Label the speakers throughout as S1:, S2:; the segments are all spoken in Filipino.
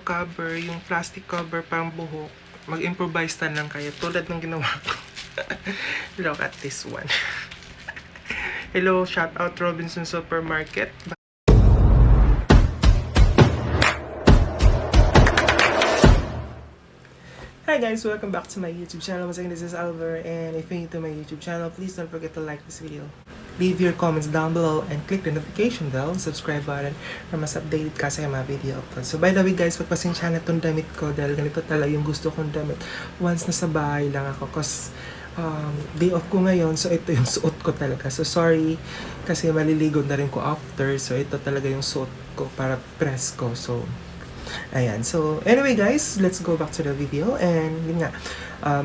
S1: cover, yung plastic cover pang buhok, mag-improvise na lang kayo tulad ng ginawa ko. Look at this one. Hello, shout out Robinson Supermarket. Hi guys, welcome back to my YouTube channel. Once again, this is Alver, and if you're new to my YouTube channel, please don't forget to like this video. Leave your comments down below and click the notification bell and subscribe button para mas updated ka sa mga video upload. So by the way guys, pagpasensya na itong damit ko dahil ganito talaga yung gusto kong damit. Once nasa bahay lang ako, cause day off ko ngayon, so ito yung suot ko talaga. So sorry, kasi maliligo na rin ko after, so ito talaga yung suot ko para press ko. So ayan. So, anyway guys, let's go back to the video. And yun nga,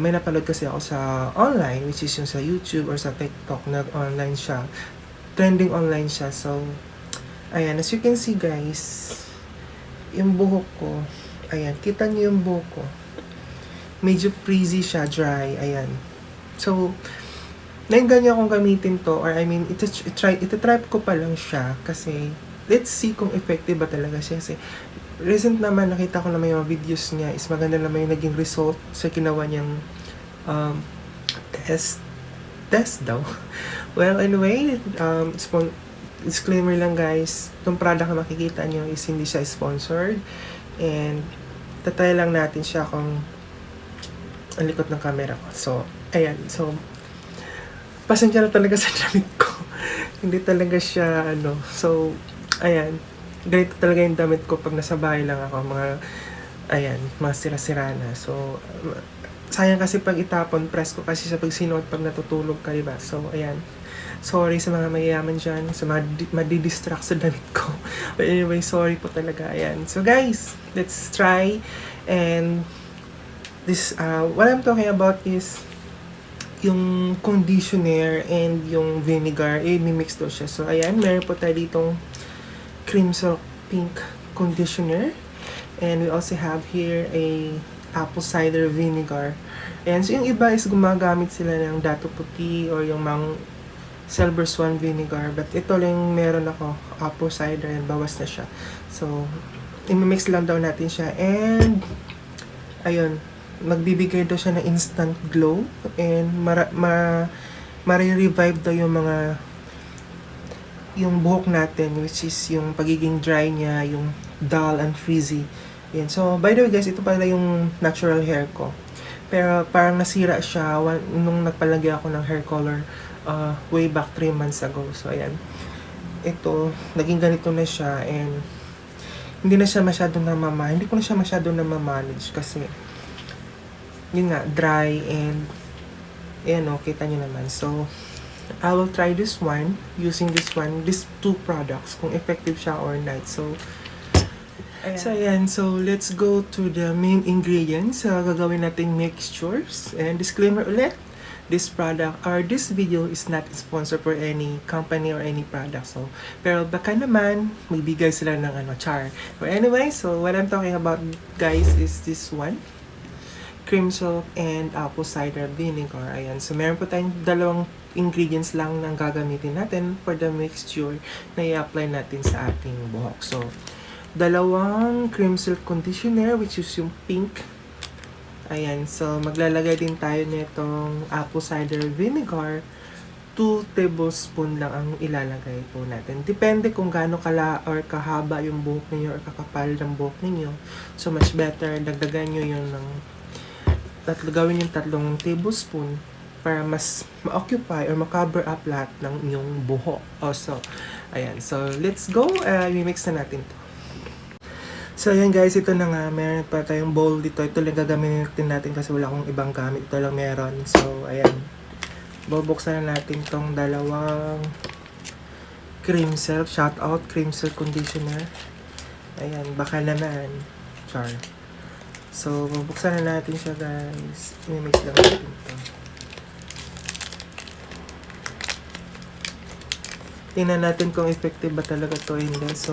S1: may napanood kasi ako sa online, which is yung sa YouTube or sa TikTok, nag-online siya. Trending online siya. So, ayan. As you can see guys, yung buhok ko, ayan. Kita niyo yung buhok ko. Medyo frizzy siya, dry. Ayan. So, nainganyo akong gamitin to, or I mean, iti-try ko pa lang siya kasi let's see kung effective ba talaga siya. Kasi recent naman, nakita ko naman yung videos niya is maganda naman yung naging result sa ginawa niyang test daw. Well, anyway, disclaimer lang guys, itong product na makikita niyo is hindi siya sponsored, and tatry lang natin siya kung ang likod ng camera ko. So, ayan. So, pasensya na talaga sa damit ko. Hindi talaga siya, So, ayan. Ganito talaga yung damit ko pag nasa bahay lang ako, mga sira-sira na. So, sayang kasi pag itapon, press ko kasi sa pag sinuot pag natutulog ka, diba? So, ayan. Sorry sa mga mayayaman dyan, sa mga madidistract sa damit ko. But anyway, sorry po talaga. Ayan. So, guys, let's try. And this, what I'm talking about is yung conditioner and yung vinegar. Mimix daw siya. So, ayan. Meron po tayo ditong Crimson Pink conditioner, and we also have here a apple cider vinegar. And so yung iba is gumagamit sila ng dato puti or yung mang silver swan vinegar, but ito lang meron ako, apple cider, and bawas na siya. So i-mix lang daw natin siya, and ayun, magbibigay daw siya ng instant glow, and ma-revive daw yung buhok natin, which is yung pagiging dry niya, yung dull and frizzy. Yan. So, by the way guys, ito pala yung natural hair ko. Pero parang nasira siya nung nagpalagay ako ng hair color way back 3 months ago. So, ayan. Ito, naging ganito na siya, and hindi ko na siya masyadong namamanage kasi yun nga, dry, and ayan o, kita nyo naman. So, I will try this one, using these two products, kung effective siya or not. So, ayan. So, let's go to the main ingredients. Gagawin nating mixtures. And disclaimer ulit, this product or this video is not sponsored for any company or any product. So, pero baka naman, magbigay sila ng char. But anyway, so what I'm talking about guys is this one. Cream silk and apple cider vinegar. Ayan. So, meron po tayong dalawang ingredients lang na gagamitin natin for the mixture na i-apply natin sa ating buhok. So, dalawang cream silk conditioner, which is yung pink. Ayan. So, maglalagay din tayo nitong apple cider vinegar. 2 tablespoon lang ang ilalagay po natin. Depende kung gaano kahaba yung buhok ninyo or kakapal ng buhok ninyo. So, much better, dagdagan nyo yung gawin yung 3 tablespoon para mas ma-occupy or ma-cover up lahat ng inyong buhok. Also, ayan. So, let's go. I-mix na natin to. So, ayan guys. Ito na nga. Meron pa tayong bowl dito. Ito lang gagamitin natin kasi wala akong ibang gamit. Ito lang meron. So, ayan. Bubuksan na natin tong dalawang cream silk. Shout out cream silk conditioner. Ayan. Baka naman. Char. So, bubuksan na natin siya guys. I-mix lang natin ito. Tingnan natin kung effective ba talaga to, hindi. So,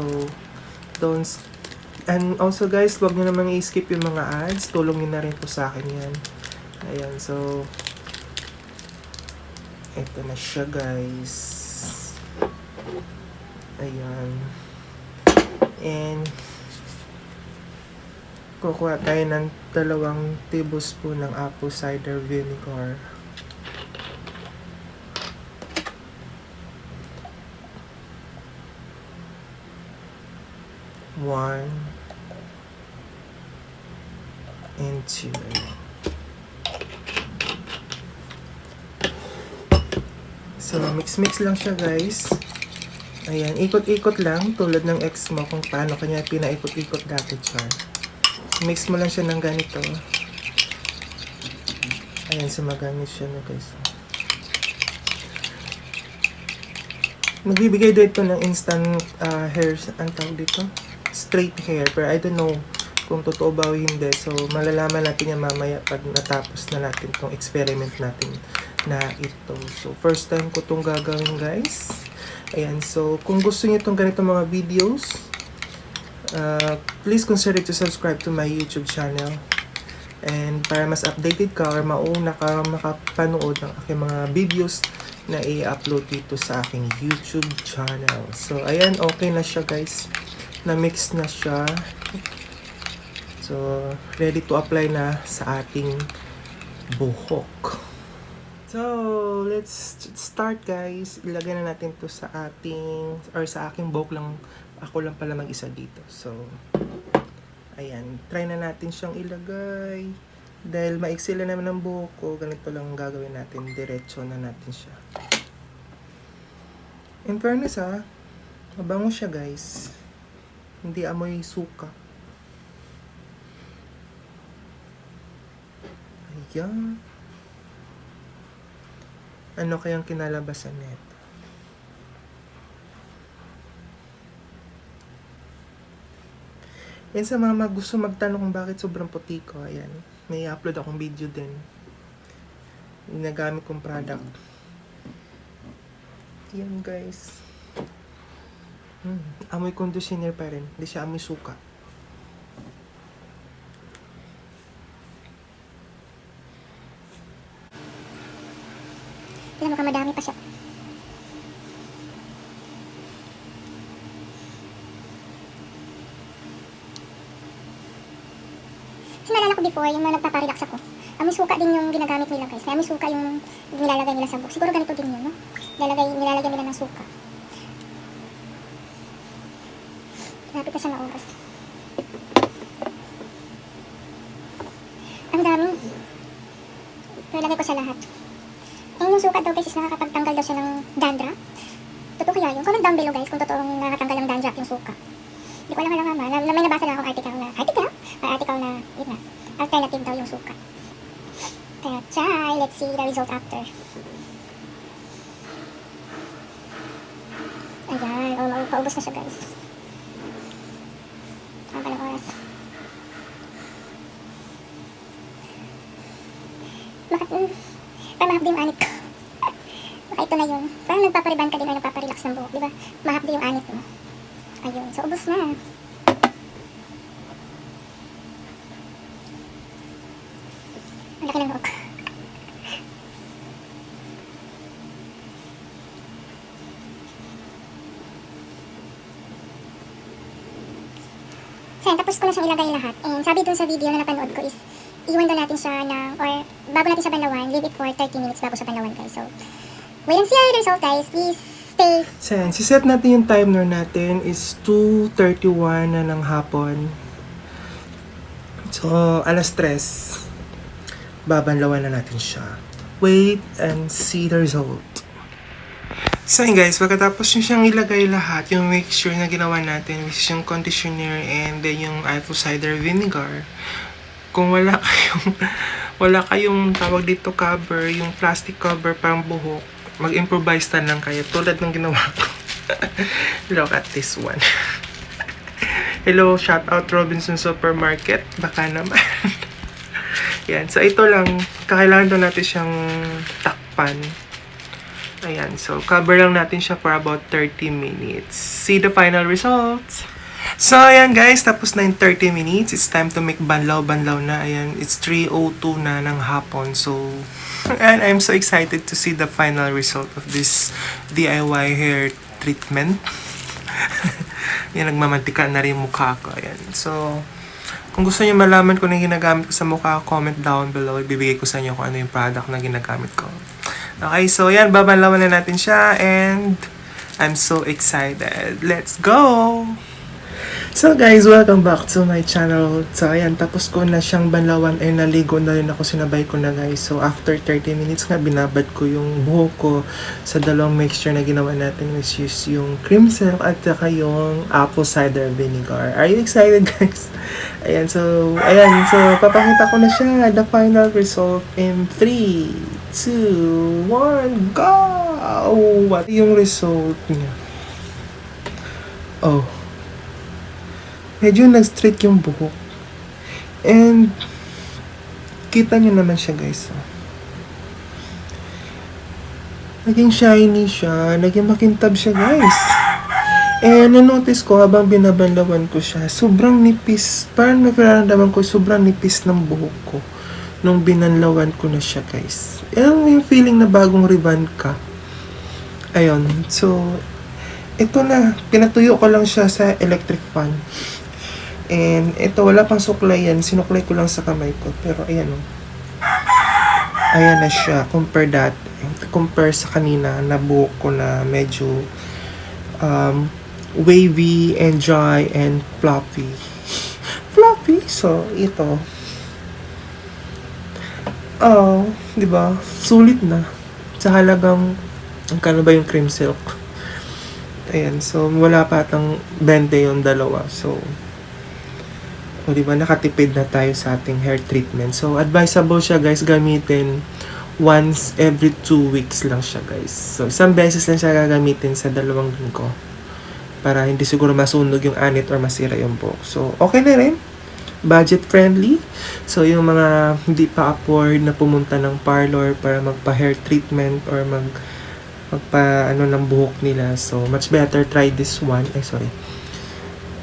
S1: and also guys, wag nyo namang i-skip yung mga ads. Tulong nyo na rin po sa akin yan. Ayan, so ito na siya guys. Ayan. And Kukuha tayo ng 2 tablespoon ng apple cider vinegar. One and 2. So, mix-mix lang siya, guys. Ayan, ikot-ikot lang tulad ng ex mo kung paano kanya pinaikot-ikot dati, char. Mix mo lang siya ng ganito. Ayan, sumagamit siya na, guys. Magbibigay dito ng instant hair, ang tawag dito? Straight hair, pero I don't know kung totoo ba o hindi. So, malalaman natin yan mamaya pag natapos na natin itong experiment natin na ito. So, first time ko itong gagawin, guys. Ayan, so, kung gusto niyo itong ganito mga videos, please consider to subscribe to my YouTube channel. And para mas updated ka or mauna ka makapanood ng aking mga videos na i-upload dito sa aking YouTube channel. So, ayan, okay na siya, guys. Na-mix na siya. So, ready to apply na sa ating buhok. So, let's start, guys. Ilagay na natin to sa ating, or sa aking buhok lang. Ako lang pala mag-isa dito. So, ayan. Try na natin siyang ilagay. Dahil maiksi lang naman ang buhok ko, ganito lang gagawin natin. Diretso na natin siya. In fairness, mabango siya, guys. Hindi amoy suka. Ayan. Ano kayang kinalabasan nito? Yan sa mga gusto magtanong kung bakit sobrang puti ko. Ayan. May upload akong video din. Ginagamit kong product. Yan, guys. Amoy conditioner pa rin. Hindi siya amoy suka.
S2: Alam mo ka, madami pa siya. Kasi naalala ko before, yung mga nagpaparelax ako, amoy suka din yung ginagamit nila, guys. May amoy suka yung nilalagay nila sa buhok. Siguro ganito din yun, no? Nilalagay nila ng suka. Lapit na siya maubos. Ang dami. Pero lagay ko sa lahat. And yung suka daw, guys, is nakakapagtanggal daw siya ng dandruff. Totoo kaya yun? Comment down below, guys, kung totoong nakatanggal ng dandruff yung suka. Hindi ko alam na may nabasa na akong article na, yun na, alternative daw yung suka. Pero try, let's see the result after. Ayan, paubos na siya, guys. Ang palang oras. Parang mahapdi yung anit ko. Baka ito na yun. Parang nagpapariban ka din o nagpaparelax ng buhok, diba? Mahapdi yung anit mo. Ayun, so ubos na. Ang laki ng buhok. So, tapos ko na siyang ilagay lahat. And sabi dun sa video na napanood ko is, iwan daw natin siya ng, or bago natin siya banlawan, leave it for 30 minutes bago siya banlawan, guys. So, wait and see the result, guys. Please stay.
S1: So, siset natin yung timer natin is 2:31 na ng hapon. So, alas 3. Babanlawan na natin siya. Wait and see the result. So yun, guys, pagkatapos nyo siyang ilagay lahat, yung mixture na ginawa natin, which is yung conditioner and then yung apple cider vinegar, kung wala kayong tawag dito cover, yung plastic cover pang buhok, mag-improvise na lang kayo tulad ng ginawa ko. Look at this one. Hello, shout out Robinson Supermarket, baka naman. Yan, so ito lang, kakailangan daw natin siyang takpan. Ayan, so cover lang natin siya for about 30 minutes. See the final results. So, ayan, guys, tapos na yung 30 minutes. It's time to make banlaw na. Ayan, it's 3:02 na ng hapon. So, and I'm so excited to see the final result of this DIY hair treatment. Yan, nagmamantika na rin mukha ko. Ayan, so, Kung gusto niyo malaman kung ano yung ginagamit ko sa mukha, comment down below. Ibibigay ko sa inyo kung ano yung product na ginagamit ko. Okay, so yan, babalawan na natin siya and I'm so excited. Let's go! So guys, welcome back to my channel. So ayan, tapos ko na siyang banlawan ay naligo na rin ako, sinabay ko na guys. So after 30 minutes nga, binabad ko yung buhok ko sa dalawang mixture na ginawa natin, which is yung cream silk at saka yung apple cider vinegar. Are you excited guys? Ayan, so papakita ko na siya, the final result in 3, 2, 1, go! What yung result niya? Oh, medyo nag-straight yung buhok. And, kita nyo naman siya guys. Naging shiny siya. Naging makintab siya guys. And, na-notice ko habang binabanlawan ko siya, sobrang nipis. Parang nararamdaman ko sobrang nipis ng buhok ko nung binanlawan ko na siya guys. Yung feeling na bagong rebond ka. Ayun. So, ito na. Pinatuyo ko lang siya sa electric fan. And ito, wala pang suklay yan. Sinuklay ko lang sa kamay ko. Pero ayan o. Ayan na siya. Compare sa kanina na buhok ko na medyo wavy and dry and fluffy. Fluffy? So, ito. Oh, di ba? Sulit na. Sa halagang, ang kano ba yung cream silk? Ayan. So, wala pa atang 20 yung dalawa. So, o diba, nakatipid na tayo sa ating hair treatment. So, advisable siya guys, gamitin once every 2 weeks lang siya guys. So, isang beses lang siya gagamitin sa 2 linggo. Para hindi siguro masunog yung anit or masira yung buhok. So, okay na rin. Budget friendly. So, yung mga hindi pa afford na pumunta ng parlor para magpa-hair treatment or magpa ng buhok nila. So, much better try this one.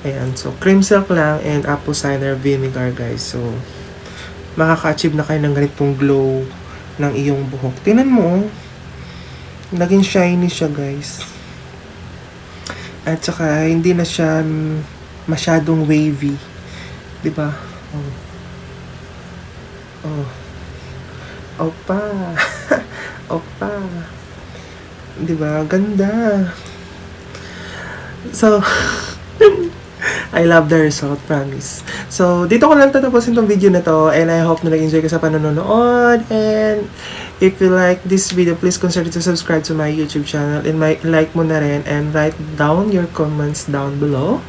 S1: Ayan, so cream silk lang and apple cider vinegar guys. So, makaka-achieve na kayo ng ganitong glow ng iyong buhok. Tingnan mo, naging shiny siya guys. At saka, hindi na siya masyadong wavy. Diba? Oh. Oh. Opa. Opa. Diba? Ganda. So, I love the result, promise. So, dito ko lang tatapusin tong video na to and I hope na nag-enjoy ka sa panonood. And if you like this video, please consider to subscribe to my YouTube channel and like mo na rin and write down your comments down below.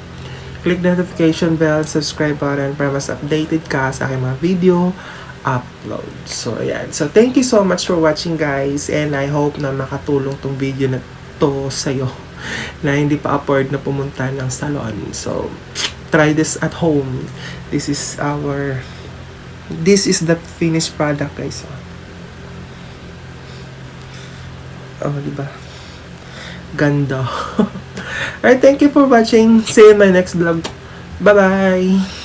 S1: Click the notification bell, subscribe button para mas updated ka sa aking mga video upload. So, ayan. So, thank you so much for watching guys and I hope na makatulong tong video na to sa'yo na hindi pa afford na pumunta ng salon. So, try this at home. This is the finished product, guys. Oh, diba? Ganda. Alright, thank you for watching. See you in my next vlog. Bye-bye!